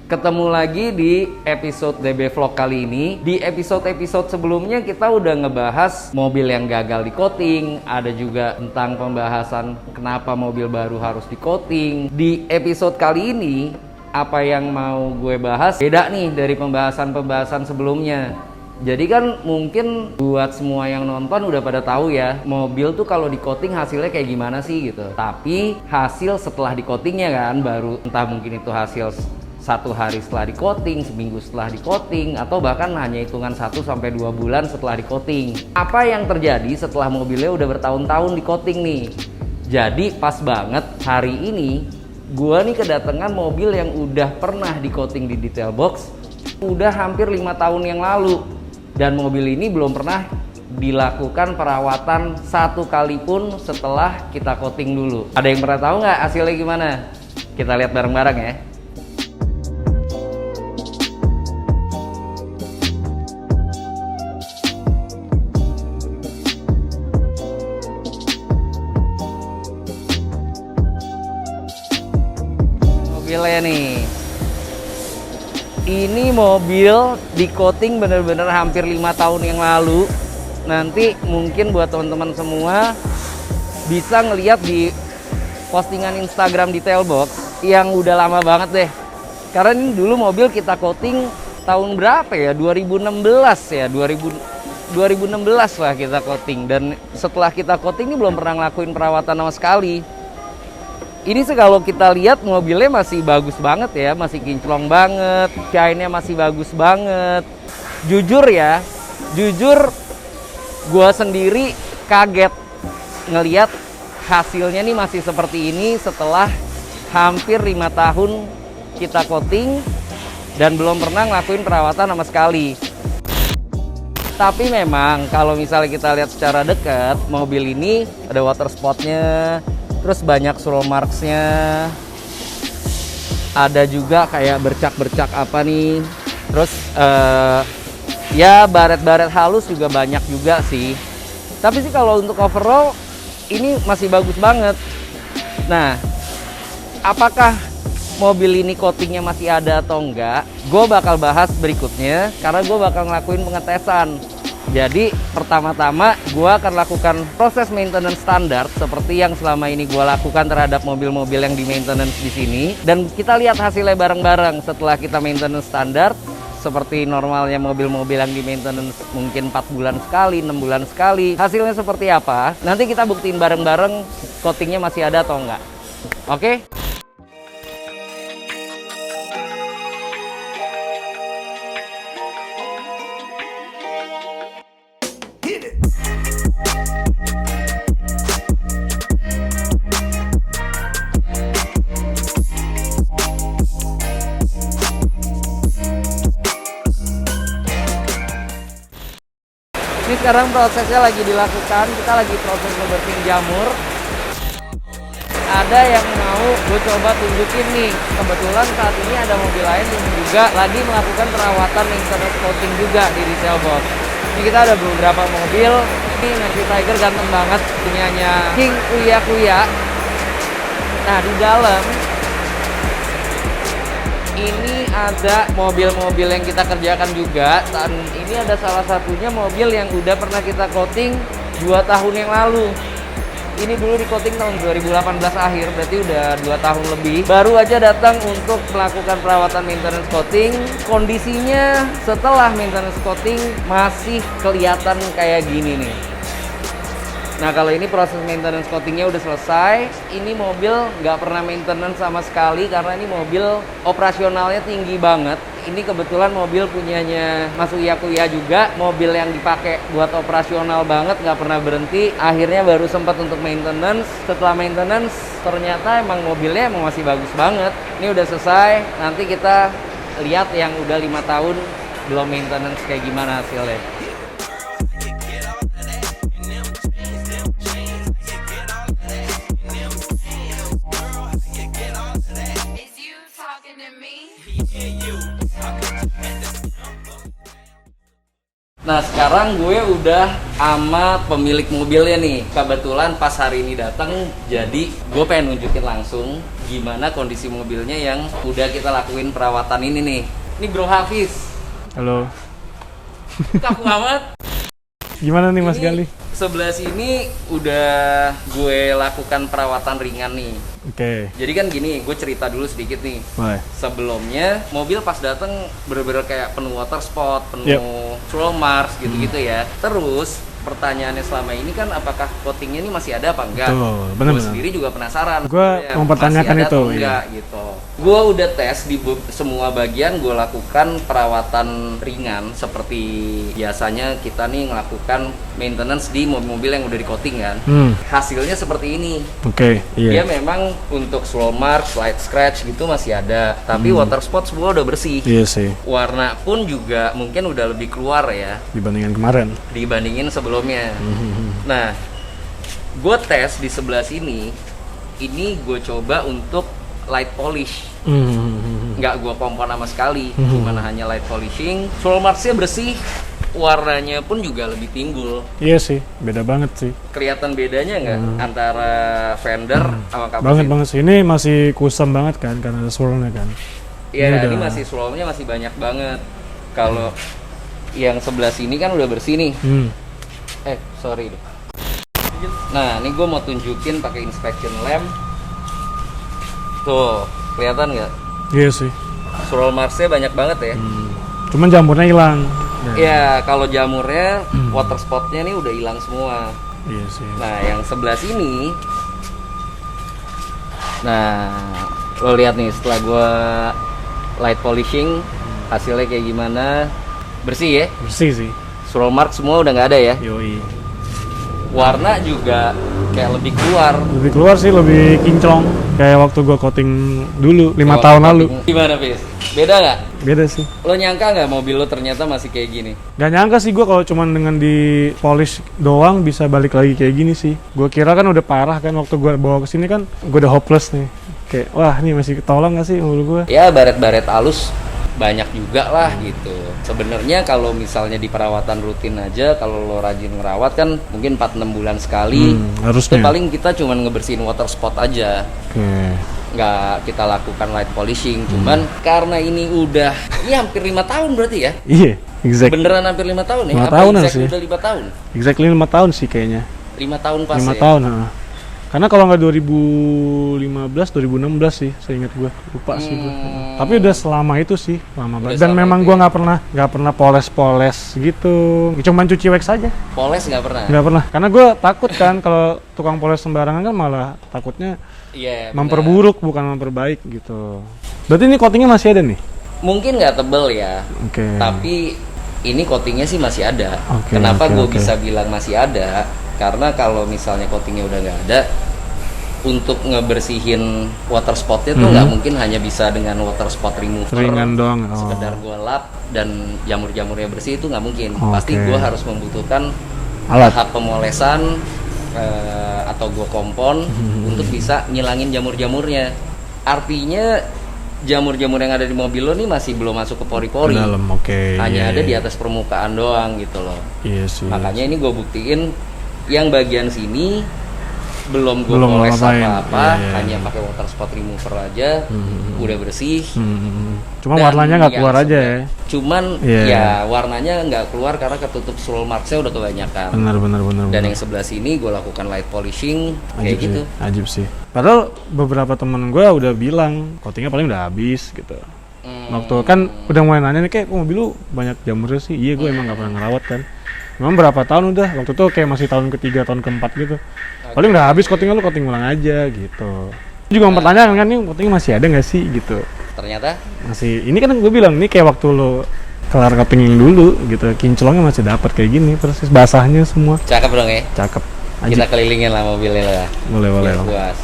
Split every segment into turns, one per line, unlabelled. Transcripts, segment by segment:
Ketemu lagi di episode DB Vlog kali ini. Di episode-episode sebelumnya kita udah ngebahas mobil yang gagal di coating. Ada juga tentang pembahasan kenapa mobil baru harus di coating. Di episode kali ini, apa yang mau gue bahas beda nih dari pembahasan-pembahasan sebelumnya. Jadi kan mungkin buat semua yang nonton udah pada tahu ya, mobil tuh kalau di coating hasilnya kayak gimana sih gitu. Tapi hasil setelah di coatingnya kan baru, entah mungkin itu hasil 1 hari setelah di coating, seminggu setelah di coating, atau bahkan hanya hitungan 1-2 bulan setelah di coating. Apa yang terjadi setelah mobilnya udah bertahun-tahun di coating nih? Jadi pas banget hari ini gua nih kedatangan mobil yang udah pernah di coating di detail box udah hampir 5 tahun yang lalu. Dan mobil ini belum pernah dilakukan perawatan 1 kali pun setelah kita coating dulu. Ada yang pernah tahu nggak hasilnya gimana? Kita lihat bareng-bareng ya. Mobilnya nih. Ini mobil di coating bener-bener hampir 5 tahun yang lalu. Nanti mungkin buat teman-teman semua bisa ngeliat di postingan Instagram Detail Box yang udah lama banget deh. Karena ini dulu mobil kita coating tahun berapa ya? 2016 ya, 2016 lah kita coating. Dan setelah kita coating ini belum pernah ngelakuin perawatan sama sekali. Ini sih kalau kita lihat mobilnya masih bagus banget ya, masih kinclong banget, shine-nya masih bagus banget. Jujur ya, gue sendiri kaget ngelihat hasilnya nih masih seperti ini setelah hampir 5 tahun kita coating dan belum pernah ngelakuin perawatan sama sekali. Tapi memang kalau misalnya kita lihat secara dekat, mobil ini ada water spotnya, terus banyak swirl marks-nya, ada juga kayak bercak-bercak apa nih, terus ya baret-baret halus juga banyak juga sih. Tapi sih kalau untuk overall ini masih bagus banget. Nah, apakah mobil ini coatingnya masih ada atau enggak? Gue bakal bahas berikutnya karena gue bakal ngelakuin pengetesan. Jadi pertama-tama gue akan lakukan proses maintenance standar seperti yang selama ini gue lakukan terhadap mobil-mobil yang di maintenance di sini. Dan kita lihat hasilnya bareng-bareng setelah kita maintenance standar. Seperti normalnya mobil-mobil yang di maintenance mungkin 4 bulan sekali, 6 bulan sekali. Hasilnya seperti apa? Nanti kita buktiin bareng-bareng coatingnya masih ada atau enggak. Oke? Ini sekarang prosesnya lagi dilakukan, kita lagi proses ngebersihin jamur. Ada yang mau gue coba tunjukin nih. Kebetulan saat ini ada mobil lain yang juga lagi melakukan perawatan maintenance coating juga di detail box. Ini kita ada beberapa mobil. Ini Nancy Tiger ganteng banget, punyanya King Uya Kuya. Nah di dalam ini ada mobil-mobil yang kita kerjakan juga, dan ini ada salah satunya mobil yang udah pernah kita coating 2 tahun yang lalu. Ini dulu di coating tahun 2018 akhir, berarti udah 2 tahun lebih. Baru aja datang untuk melakukan perawatan maintenance coating. Kondisinya setelah maintenance coating masih kelihatan kayak gini nih. Nah kalau ini proses maintenance coatingnya udah selesai. Ini mobil nggak pernah maintenance sama sekali karena ini mobil operasionalnya tinggi banget. Ini kebetulan mobil punyanya Mas Uya Kuya juga. Mobil yang dipakai buat operasional banget, nggak pernah berhenti. Akhirnya baru sempat untuk maintenance. Setelah maintenance ternyata emang mobilnya emang masih bagus banget. Ini udah selesai. Nanti kita lihat yang udah 5 tahun belum maintenance kayak gimana hasilnya. Nah sekarang gue udah sama pemilik mobilnya nih. Kebetulan pas hari ini datang, jadi gue pengen nunjukin langsung gimana kondisi mobilnya yang udah kita lakuin perawatan ini nih. Ini Bro Hafiz.
Halo.
Kaku amat.
Gimana nih Mas
Ini
Gali?
Sebelah sini udah gue lakukan perawatan ringan nih.
Oke.
Jadi kan gini, gue cerita dulu sedikit nih.
Boleh.
Sebelumnya mobil pas dateng bener-bener kayak penuh water spot, penuh swirl marks gitu-gitu ya. Terus pertanyaannya selama ini kan apakah coatingnya ini masih ada apa enggak?
Betul, bener-bener.
Gue sendiri juga penasaran.
Gue
sebenarnya
mempertanyakan
masih ada
itu,
atau enggak gitu. Gue udah tes di semua bagian, gue lakukan perawatan ringan seperti biasanya kita nih ngelakukan maintenance di mobil-mobil yang udah di coating kan. Hasilnya seperti ini.
Oke,
Dia
iya.
memang untuk swirl marks, light scratch gitu masih ada, tapi water spot semua udah bersih.
Iya sih,
Warna pun juga mungkin udah lebih keluar ya
dibandingkan kemarin.
dibandingin sebelumnya. Nah, gue tes di sebelah sini, ini gue coba untuk light polish. Nggak gue kompon sama sekali, cuman hanya light polishing. Swirl marksnya bersih, warnanya pun juga lebih timbul.
Iya sih, beda banget sih.
Kelihatan bedanya nggak antara fender sama kapasitor?
Banget sih. Ini masih kusam banget kan karena ada swirlnya kan.
Iya, ini
udah-
masih swirlnya masih banyak banget. Kalau yang sebelah sini kan udah bersih nih. Sorry deh. Nah, ini gue mau tunjukin pakai inspection lamp. Tuh, kelihatan nggak?
Iya sih.
Swirl marksnya banyak banget ya.
Cuman jamurnya hilang.
Iya, kalau jamurnya, water spotnya nih udah hilang semua.
Iya sih.
Nah, yang sebelah sini, nah, lo lihat nih setelah gua light polishing, hasilnya kayak gimana? Bersih ya?
Bersih sih.
Swirl mark semua udah nggak ada ya?
Yoi.
Warna juga kayak lebih keluar.
Lebih keluar sih, lebih kinclong. Kayak waktu gua coating dulu 5
Kalau
tahun lalu.
Gimana, Fis? Beda nggak?
Beda sih.
Lo nyangka nggak mobil lo ternyata masih kayak gini?
Gak nyangka sih gue kalau cuman dengan di polish doang bisa balik lagi kayak gini sih. Gue kira kan udah parah kan waktu gue bawa ke sini kan gue udah hopeless nih. Kayak wah ini masih ketolong gak sih mobil gue?
Ya baret-baret halus banyak juga lah gitu. Sebenarnya kalau misalnya di perawatan rutin aja, kalau lo rajin ngerawat kan mungkin 4-6 bulan sekali.
Harusnya.
Itu paling kita cuman ngebersihin water spot aja.
Oke.
Nggak kita lakukan light polishing. Cuman karena ini udah hampir 5 tahun berarti ya.
Iya, exact.
Beneran hampir 5 tahun ya?
5
Apa
tahunan
exactly
sih.
udah 5 tahun?
Exactly 5 tahun sih kayaknya.
5 tahun pas
5
ya?
tahun, heeh. Karena kalau nggak 2015, 2016 sih, saya ingat gue lupa sih gue. Tapi udah selama itu sih, lama banget. Dan
selama
memang
itu
gue
ya?
nggak pernah poles gitu, cuman cuci wax aja.
Poles nggak pernah?
Nggak pernah, karena gue takut kan kalau tukang poles sembarangan kan malah takutnya
Iya, benar.
memperburuk bukan memperbaik gitu. Berarti ini coatingnya masih ada nih?
Mungkin nggak tebel ya.
Oke.
Tapi ini coatingnya sih masih ada.
Oke,
Kenapa
oke,
gue
oke.
bisa bilang masih ada? Karena kalau misalnya coatingnya udah nggak ada, untuk ngebersihin water spotnya tuh nggak mungkin hanya bisa dengan water spot remover.
Ringan doang. Oh.
Sekedar gue lap dan jamur-jamurnya bersih itu nggak mungkin.
Oke.
Pasti gue harus membutuhkan
Alat.
tahap pemolesan atau gue kompon untuk bisa ngilangin jamur-jamurnya. Artinya jamur-jamur yang ada di mobil lo nih masih belum masuk ke pori-pori.
Ke dalam, oke.
Hanya
iya,
ada di
iya.
atas permukaan doang gitu loh.
Iya sih.
Makanya ini gue buktiin yang bagian sini belum gue
Belum
poles
ngapain.
apa-apa,
Iya, iya.
hanya pakai water spot remover aja, udah bersih.
Cuma
Dan
warnanya nggak
yang
keluar aja ya.
sebelah- Cuman
Iya.
ya warnanya nggak keluar karena ketutup swirl marksnya udah kebanyakan.
Benar.
Dan yang sebelah sini gue lakukan light polishing kayak
Ajib
gitu.
sih, ajib sih. Padahal beberapa temen gue udah bilang coatingnya paling udah habis gitu. Waktu kan udah mulai nanya nih kayak mobil lu banyak jamurnya sih. Iya gue emang nggak pernah ngerawat kan. Memang berapa tahun udah. Waktu itu kayak masih tahun ketiga, tahun keempat gitu. Paling udah habis coatingnya lu coating ulang aja gitu. Juga mempertanyakan kan nih coatingnya masih ada nggak sih gitu.
Ternyata
Masih. Ini kan gue bilang ini kayak waktu lu kelar coating yang dulu gitu. Kinclongnya masih dapat kayak gini persis basahnya semua.
cakep dong ya.
Cakep.
Kita
Ajib.
kelilingin lah mobilnya lah.
Boleh.
Biar puas.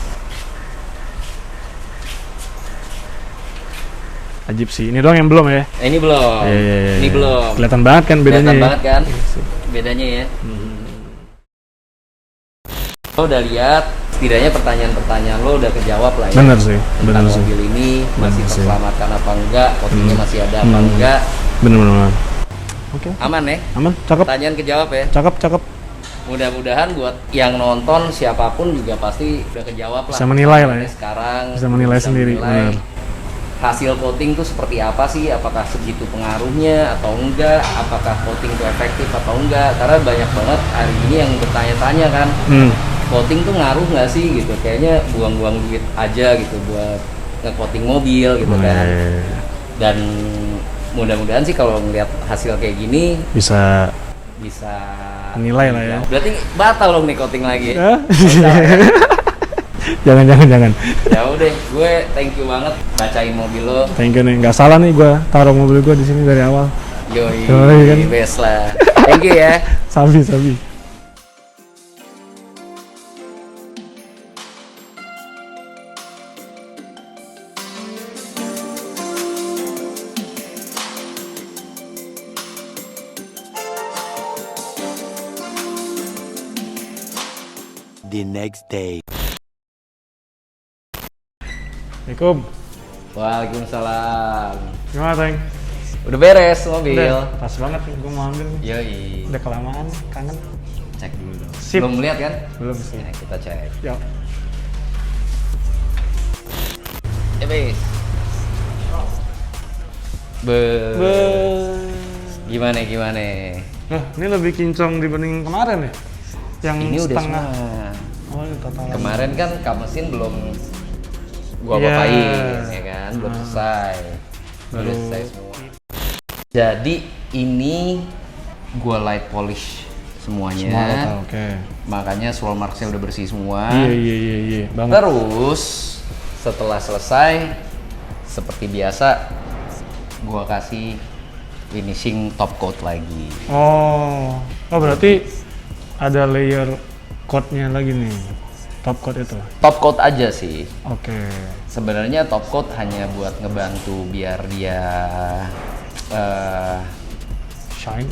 Ajib sih. Ini doang yang belum ya.
Ini belum.
Iya.
Ini belum.
Kelihatan banget kan bedanya.
Kelihatan
ya?
banget kan
Iya sih.
bedanya ya. Lo udah lihat setidaknya pertanyaan-pertanyaan lo udah kejawab lah ya.
Bener sih.
Tentang
Bener sih.
mobil ini masih
Bener sih.
terselamatkan apa enggak, coatingnya masih ada apa enggak.
Bener. Oke.
Aman ya?
Aman. Cakep.
Pertanyaan kejawab ya.
Cakep.
mudah-mudahan buat yang nonton siapapun juga pasti udah kejawab lah.
Bisa menilai lah ya.
Sekarang
Bisa menilai sendiri, benar.
Hasil coating tuh seperti apa sih? Apakah segitu pengaruhnya atau enggak? Apakah coating itu efektif atau enggak? Karena banyak banget hari ini yang bertanya-tanya kan, coating tuh ngaruh nggak sih gitu? Kayaknya buang-buang duit aja gitu buat nge-coating mobil gitu kan. Dan mudah-mudahan sih kalau ngeliat hasil kayak gini
bisa nilai lah ya.
Berarti batal dong nih coating lagi.
Jangan.
Ya udah, gue thank you banget bacain mobil lo.
Thank you nih, nggak salah nih gue taruh mobil gue di sini dari awal.
Yoi,
kan?
best lah. Thank you ya.
Sabi.
The next day.
Assalamualaikum.
Waalaikumsalam.
Gimana, Teng?
Udah beres mobil.
Udah, pas banget nih, gue mau ambil nih.
Yoi.
Udah kelamaan, kangen.
Cek dulu dong.
Sip.
Belum lihat kan?
Belum sih.
Ya, kita cek.
Yuk.
Bis. Gimana?
Nah, ini lebih kinclong dibanding kemarin ya? Yang
Ini udah
setengah.
semua.
Oh, ini total.
Kemarin kan kap mesin belum gua
Iya.
apain, ya kan? Belum selesai.
Baru.
Udah selesai semua. Jadi ini gua light polish semuanya.
Semua oke.
Makanya swirl marksnya udah bersih semua.
Iya, banget.
Terus setelah selesai seperti biasa gua kasih finishing top coat lagi.
Oh, berarti ada layer coat-nya lagi nih. Top coat itu.
Top coat aja sih.
Oke.
Sebenarnya top coat hanya buat ngebantu biar dia
Shine.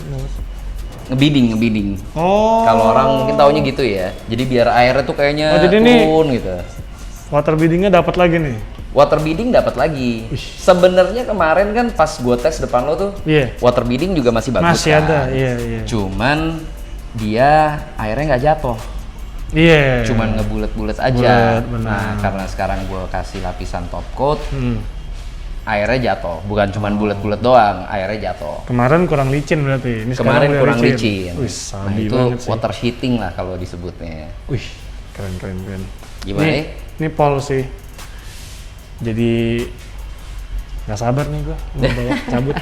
ngebidding.
Oh.
Kalau orang mungkin taunya gitu ya. Jadi biar airnya tuh kayaknya
jadi
turun gitu.
Water biddingnya dapat lagi nih.
Water bidding dapat lagi. Sebenarnya kemarin kan pas gua tes depan lo tuh, water bidding juga masih bagus.
Masih
kan?
ada, iya.
Cuman dia airnya nggak jatuh.
Iya.
Cuman ngebulet-bulet aja.
Bulet, benar.
Nah, karena sekarang gua kasih lapisan top coat, airnya jatuh. Bukan cuman bulet-bulet doang, airnya jatuh.
Kemarin kurang licin berarti. Ini
Kemarin kurang licin.
Wih,
Nah,
sabi
itu
banget sih.
water heating lah kalau disebutnya.
Wih, keren.
Gimana?
Ini pol sih. Jadi nggak sabar nih gua mau bawa cabut.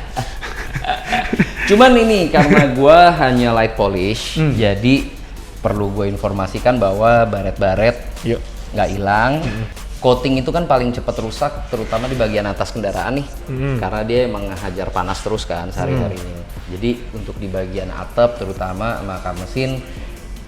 Cuman ini karena gua hanya light polish, jadi perlu gue informasikan bahwa baret-baret nggak hilang. Coating itu kan paling cepat rusak, terutama di bagian atas kendaraan nih, karena dia emang hajar panas terus kan sehari-harinya. Jadi untuk di bagian atap terutama sama kap mesin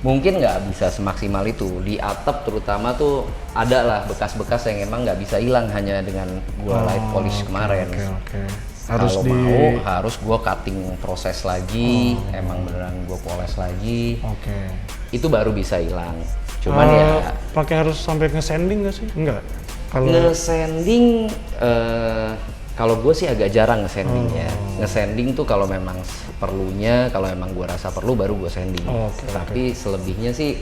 mungkin nggak bisa semaksimal itu. Di atap terutama tuh ada lah bekas-bekas yang emang nggak bisa hilang hanya dengan gua light polish kemarin.
Oke.
Kalau mau harus gua cutting proses lagi, emang beneran gua poles lagi.
Oke.
Itu baru bisa hilang. Cuman ya
pakai harus sampai nge-sanding nggak sih? Enggak. Kalau
nge-sanding kalau gue sih agak jarang nge-sandingnya. Nge-sanding tuh kalau memang perlunya, kalau emang gue rasa perlu baru gue sanding. Tapi selebihnya sih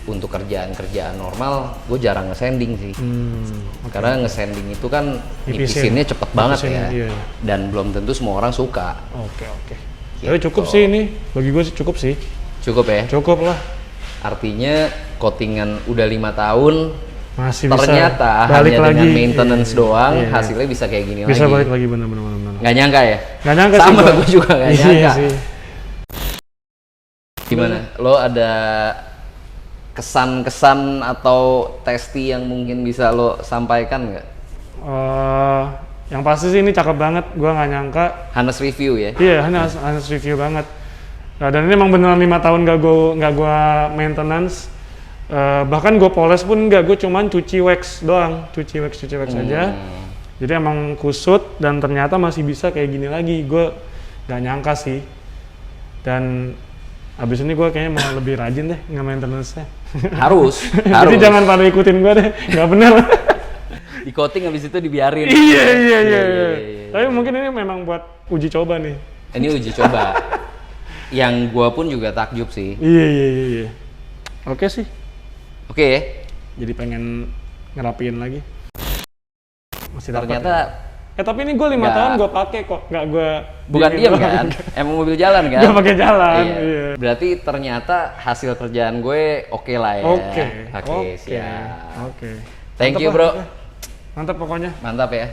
untuk kerjaan-kerjaan normal gue jarang nge-sanding sih. Karena nge-sanding itu kan nipisinnya cepet banget ya.
Iya.
Dan belum tentu semua orang suka.
Oke.
Gitu.
Tapi cukup sih ini. Bagi gue sih cukup sih.
Cukup ya?
Cukup lah.
Artinya coatingan udah 5 tahun
masih
ternyata
bisa balik
hanya
lagi.
dengan maintenance doang
Iya.
hasilnya bisa kayak gini
bisa
lagi.
Balik lagi benar.
Nggak nyangka ya?
Nggak nyangka sih.
Sama gue juga nggak nyangka.
Sih.
Gimana? Lo ada kesan-kesan atau testi yang mungkin bisa lo sampaikan nggak?
Yang pasti sih ini cakep banget. Gua nggak nyangka.
Hanes review ya?
Iya, Hanes review banget. Nah, dan ini emang beneran 5 tahun nggak gua maintenance. Bahkan gue poles pun gue cuman cuci wax doang, cuci wax aja. Jadi emang kusut dan ternyata masih bisa kayak gini lagi. Gue nggak nyangka sih. Dan abis ini gue kayaknya mau lebih rajin deh nge-maintenance-nya.
Harus.
Jadi jangan pada ikutin gue deh, nggak bener.
Di coating habis itu dibiarin.
Iya. Tapi mungkin ini memang buat uji coba nih.
Ini uji coba. yang gua pun juga takjub sih.
Iya. Oke sih.
Oke ya.
Jadi pengen ngerapiin lagi. Masih dapat.
Ternyata
Tapi ini gue 5
nggak-
tahun gue pakai kok, nggak gue
bukan diem kan? Emang mobil jalan kan?
Nggak pakai jalan.
Iya.
Iya.
Berarti ternyata hasil kerjaan gue oke lah ya. Oke, siap.
Oke.
Thank
Mantap
you
lah,
bro.
oke. Mantap pokoknya.
Mantap ya.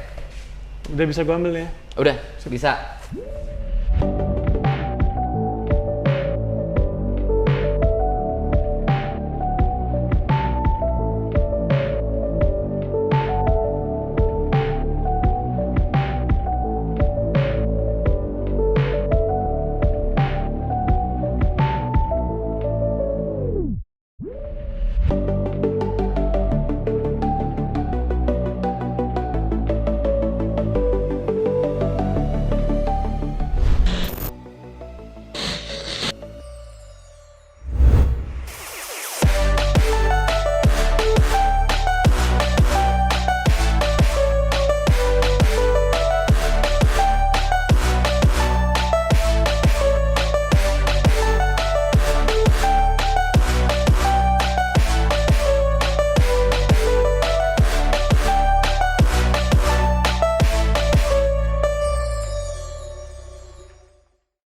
Udah bisa gue ambil ya.
Udah bisa.